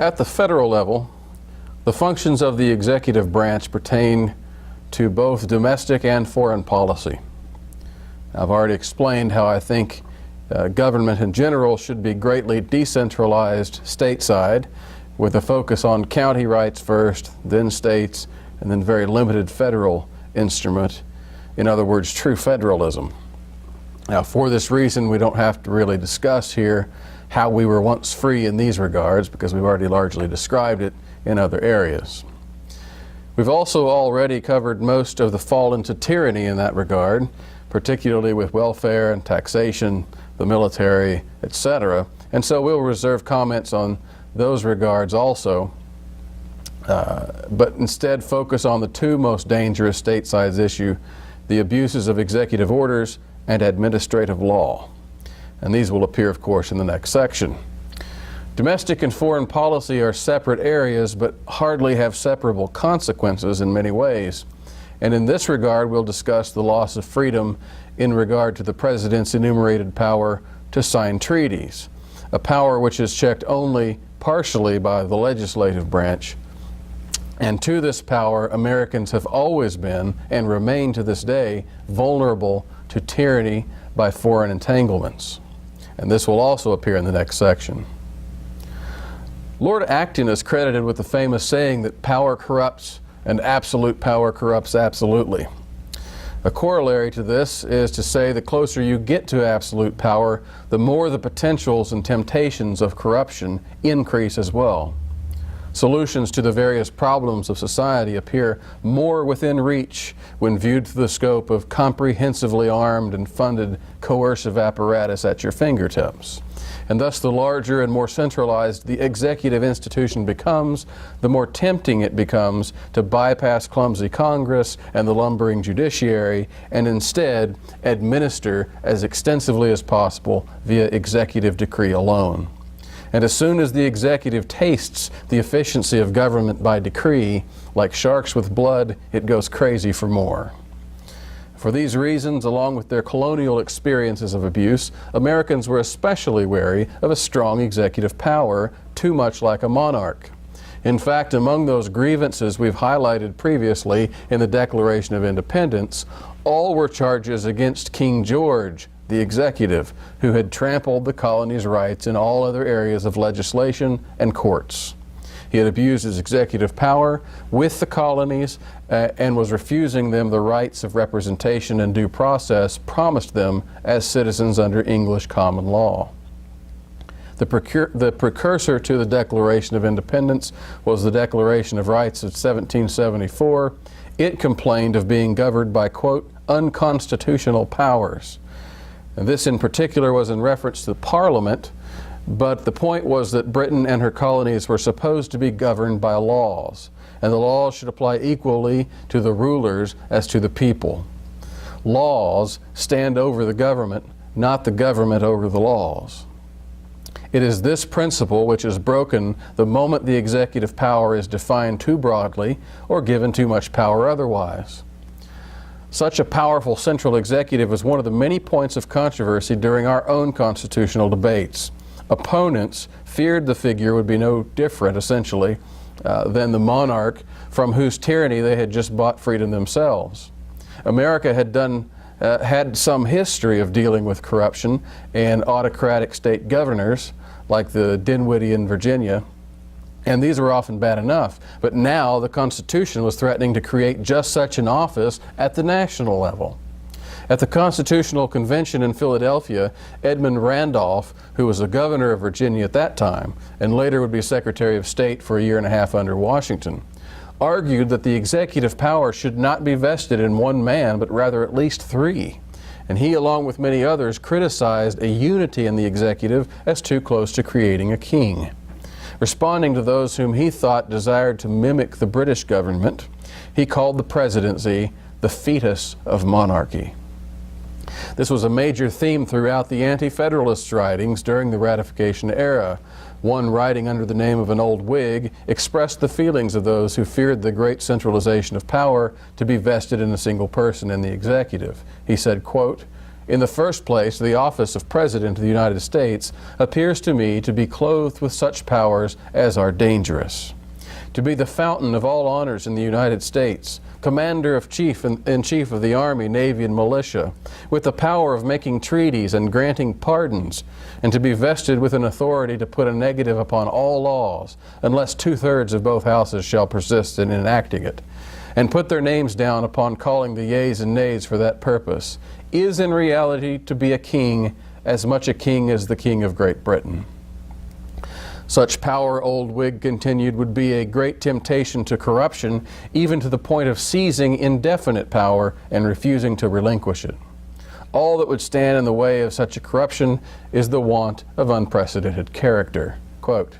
At the federal level, the functions of the executive branch pertain to both domestic and foreign policy. I've already explained how I think government in general should be greatly decentralized stateside, with a focus on county rights first, then states, and then very limited federal instrument. In other words, true federalism. Now, for this reason, we don't have to really discuss here how we were once free in these regards, because we've already largely described it in other areas. We've also already covered most of the fall into tyranny in that regard, particularly with welfare and taxation, the military, etc. And so we'll reserve comments on those regards also, but instead focus on the two most dangerous stateside issues, the abuses of executive orders and administrative law. And these will appear, of course, in the next section. Domestic and foreign policy are separate areas, but hardly have separable consequences in many ways. And in this regard, we'll discuss the loss of freedom in regard to the President's enumerated power to sign treaties, a power which is checked only partially by the legislative branch. And to this power, Americans have always been, and remain to this day, vulnerable to tyranny by foreign entanglements. And this will also appear in the next section. Lord Acton is credited with the famous saying that power corrupts and absolute power corrupts absolutely. A corollary to this is to say the closer you get to absolute power, the more the potentials and temptations of corruption increase as well. Solutions to the various problems of society appear more within reach when viewed through the scope of comprehensively armed and funded coercive apparatus at your fingertips. And thus the larger and more centralized the executive institution becomes, the more tempting it becomes to bypass clumsy Congress and the lumbering judiciary and instead administer as extensively as possible via executive decree alone. And as soon as the executive tastes the efficiency of government by decree, like sharks with blood, it goes crazy for more. For these reasons, along with their colonial experiences of abuse, Americans were especially wary of a strong executive power, too much like a monarch. In fact, among those grievances we've highlighted previously in the Declaration of Independence, all were charges against King George, the executive, who had trampled the colony's rights in all other areas of legislation and courts. He had abused his executive power with the colonies and was refusing them the rights of representation and due process promised them as citizens under English common law. The precursor to the Declaration of Independence was the Declaration of Rights of 1774. It complained of being governed by, quote, unconstitutional powers. And this in particular was in reference to Parliament, but the point was that Britain and her colonies were supposed to be governed by laws, and the laws should apply equally to the rulers as to the people. Laws stand over the government, not the government over the laws. It is this principle which is broken the moment the executive power is defined too broadly or given too much power otherwise. Such a powerful central executive is one of the many points of controversy during our own constitutional debates. Opponents feared the figure would be no different, essentially, than the monarch from whose tyranny they had just bought freedom themselves. America had some history of dealing with corruption and autocratic state governors, like the Dinwiddie in Virginia, and these were often bad enough. But now the Constitution was threatening to create just such an office at the national level. At the Constitutional Convention in Philadelphia, Edmund Randolph, who was the governor of Virginia at that time, and later would be Secretary of State for a year and a half under Washington, argued that the executive power should not be vested in one man, but rather at least three. And he, along with many others, criticized a unity in the executive as too close to creating a king. Responding to those whom he thought desired to mimic the British government, he called the presidency the fetus of monarchy. This was a major theme throughout the anti-federalist writings during the ratification era. One writing under the name of an old Whig expressed the feelings of those who feared the great centralization of power to be vested in a single person in the executive. He said, quote, In the first place, the office of President of the United States appears to me to be clothed with such powers as are dangerous. To be the fountain of all honors in the United States, Commander-in-Chief of the Army, Navy, and Militia, with the power of making treaties and granting pardons, and to be vested with an authority to put a negative upon all laws, unless 2/3 of both houses shall persist in enacting it, and put their names down upon calling the yeas and nays for that purpose, is in reality to be a king, as much a king as the King of Great Britain. Such power, old Whig continued, would be a great temptation to corruption, even to the point of seizing indefinite power and refusing to relinquish it. All that would stand in the way of such a corruption is the want of unprecedented character. Quote,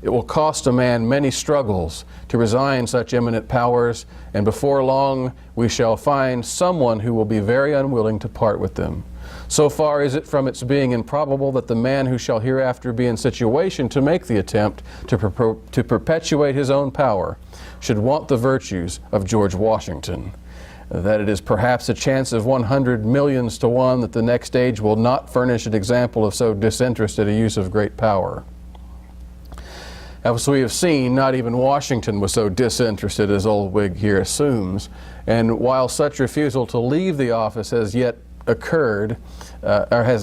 "It will cost a man many struggles to resign such eminent powers, and before long we shall find someone who will be very unwilling to part with them. So far is it from its being improbable that the man who shall hereafter be in situation to make the attempt to perpetuate his own power should want the virtues of George Washington, that it is perhaps a chance of 100 millions to 1 that the next age will not furnish an example of so disinterested a use of great power." As we have seen, not even Washington was so disinterested as old Whig here assumes, and while such refusal to leave the office has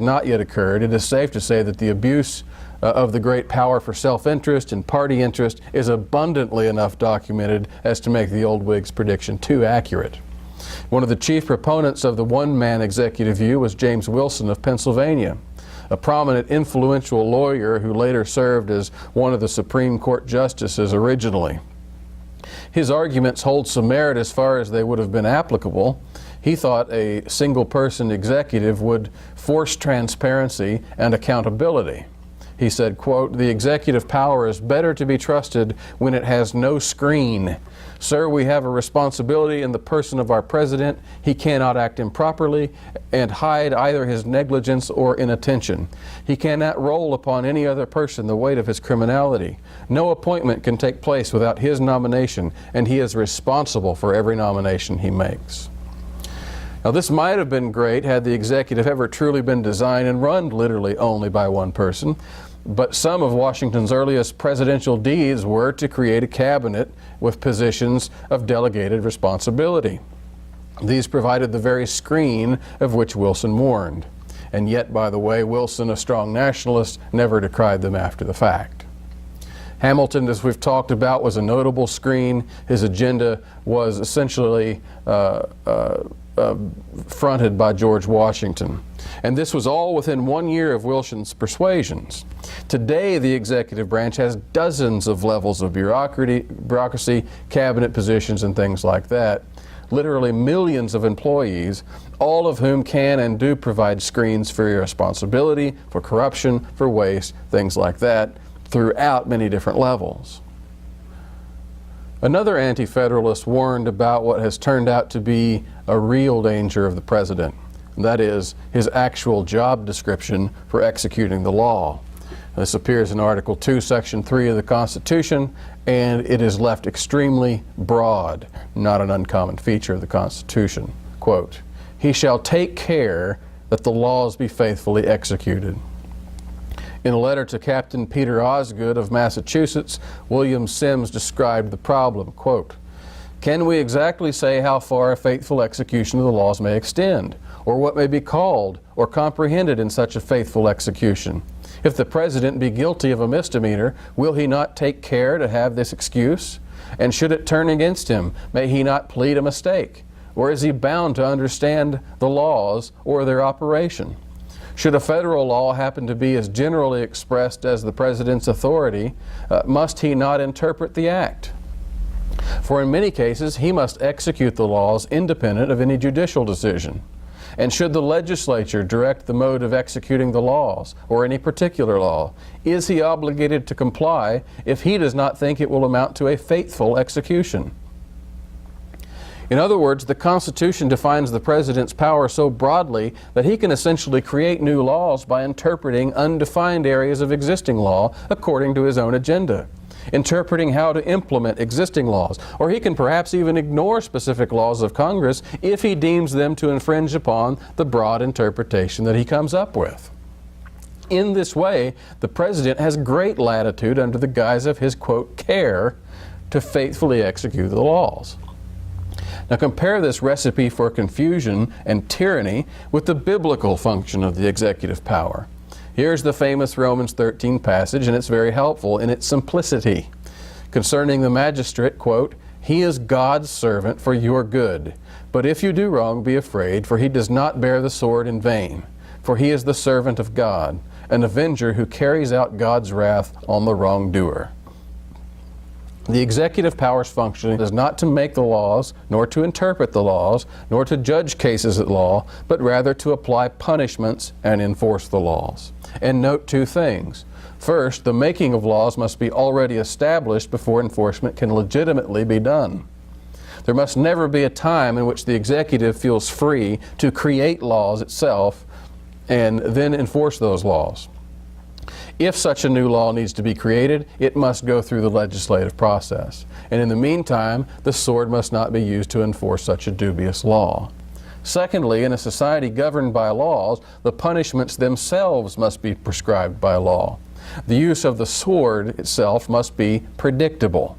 not yet occurred, it is safe to say that the abuse of the great power for self-interest and party interest is abundantly enough documented as to make the old Whig's prediction too accurate. One of the chief proponents of the one-man executive view was James Wilson of Pennsylvania, a prominent, influential lawyer who later served as one of the Supreme Court justices originally. His arguments hold some merit as far as they would have been applicable. He thought a single-person executive would force transparency and accountability. He said, quote, "The executive power is better to be trusted when it has no screen. Sir, we have a responsibility in the person of our president. He cannot act improperly and hide either his negligence or inattention. He cannot roll upon any other person the weight of his criminality. No appointment can take place without his nomination, and he is responsible for every nomination he makes." Now, this might have been great had the executive ever truly been designed and run literally only by one person, but some of Washington's earliest presidential deeds were to create a cabinet with positions of delegated responsibility. These provided the very screen of which Wilson warned. And yet, by the way, Wilson, a strong nationalist, never decried them after the fact. Hamilton, as we've talked about, was a notable screen. His agenda was essentially fronted by George Washington. And this was all within 1 year of Wilson's persuasions. Today, the executive branch has dozens of levels of bureaucracy, cabinet positions, and things like that. Literally millions of employees, all of whom can and do provide screens for irresponsibility, for corruption, for waste, things like that, throughout many different levels. Another anti-federalist warned about what has turned out to be a real danger of the president, and that is his actual job description for executing the law. This appears in Article 2, Section 3 of the Constitution, and it is left extremely broad, not an uncommon feature of the Constitution. Quote, "He shall take care that the laws be faithfully executed." In a letter to Captain Peter Osgood of Massachusetts, William Sims described the problem, quote, "Can we exactly say how far a faithful execution of the laws may extend, or what may be called or comprehended in such a faithful execution? If the President be guilty of a misdemeanor, will he not take care to have this excuse? And should it turn against him, may he not plead a mistake? Or is he bound to understand the laws or their operation? Should a federal law happen to be as generally expressed as the President's authority, must he not interpret the act? For in many cases, he must execute the laws independent of any judicial decision. And should the legislature direct the mode of executing the laws, or any particular law, is he obligated to comply if he does not think it will amount to a faithful execution? In other words, the Constitution defines the President's power so broadly that he can essentially create new laws by interpreting undefined areas of existing law according to his own agenda. interpreting how to implement existing laws, or he can perhaps even ignore specific laws of Congress if he deems them to infringe upon the broad interpretation that he comes up with. In this way, the President has great latitude under the guise of his, quote, care to faithfully execute the laws. Now compare this recipe for confusion and tyranny with the biblical function of the executive power. Here's the famous Romans 13 passage, and it's very helpful in its simplicity. Concerning the magistrate, quote, he is God's servant for your good. But if you do wrong, be afraid, for he does not bear the sword in vain. For he is the servant of God, an avenger who carries out God's wrath on the wrongdoer. The executive power's function is not to make the laws, nor to interpret the laws, nor to judge cases at law, but rather to apply punishments and enforce the laws. And note two things. First, the making of laws must be already established before enforcement can legitimately be done. There must never be a time in which the executive feels free to create laws itself and then enforce those laws. If such a new law needs to be created, it must go through the legislative process. And in the meantime, the sword must not be used to enforce such a dubious law. Secondly, in a society governed by laws, the punishments themselves must be prescribed by law. The use of the sword itself must be predictable.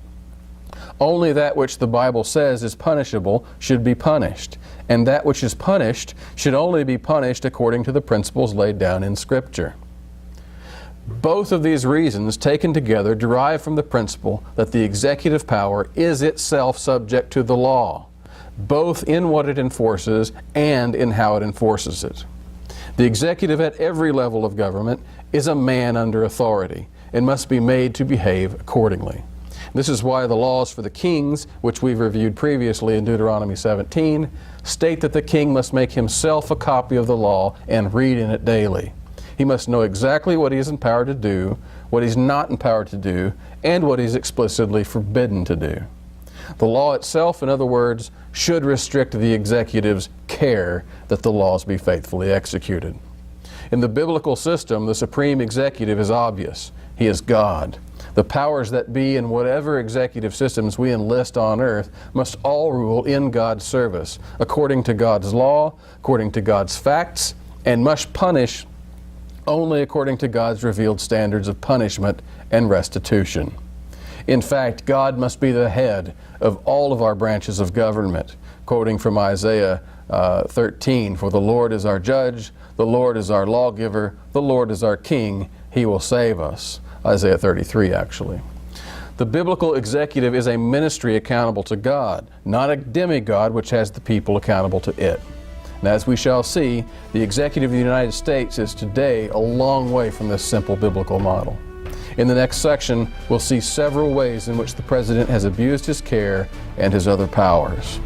Only that which the Bible says is punishable should be punished, and that which is punished should only be punished according to the principles laid down in Scripture. Both of these reasons, taken together, derive from the principle that the executive power is itself subject to the law, both in what it enforces and in how it enforces it. The executive at every level of government is a man under authority and must be made to behave accordingly. This is why the laws for the kings, which we've reviewed previously in Deuteronomy 17, state that the king must make himself a copy of the law and read in it daily. He must know exactly what he is empowered to do, what he's not empowered to do, and what he's explicitly forbidden to do. The law itself, in other words, should restrict the executive's care that the laws be faithfully executed. In the biblical system, the supreme executive is obvious. He is God. The powers that be in whatever executive systems we enlist on earth must all rule in God's service, according to God's law, according to God's facts, and must punish only according to God's revealed standards of punishment and restitution. In fact, God must be the head of all of our branches of government. Quoting from Isaiah 13, for the Lord is our judge, the Lord is our lawgiver, the Lord is our king, he will save us. Isaiah 33, actually. The biblical executive is a ministry accountable to God, not a demigod which has the people accountable to it. And as we shall see, the executive of the United States is today a long way from this simple biblical model. In the next section, we'll see several ways in which the President has abused his care and his other powers.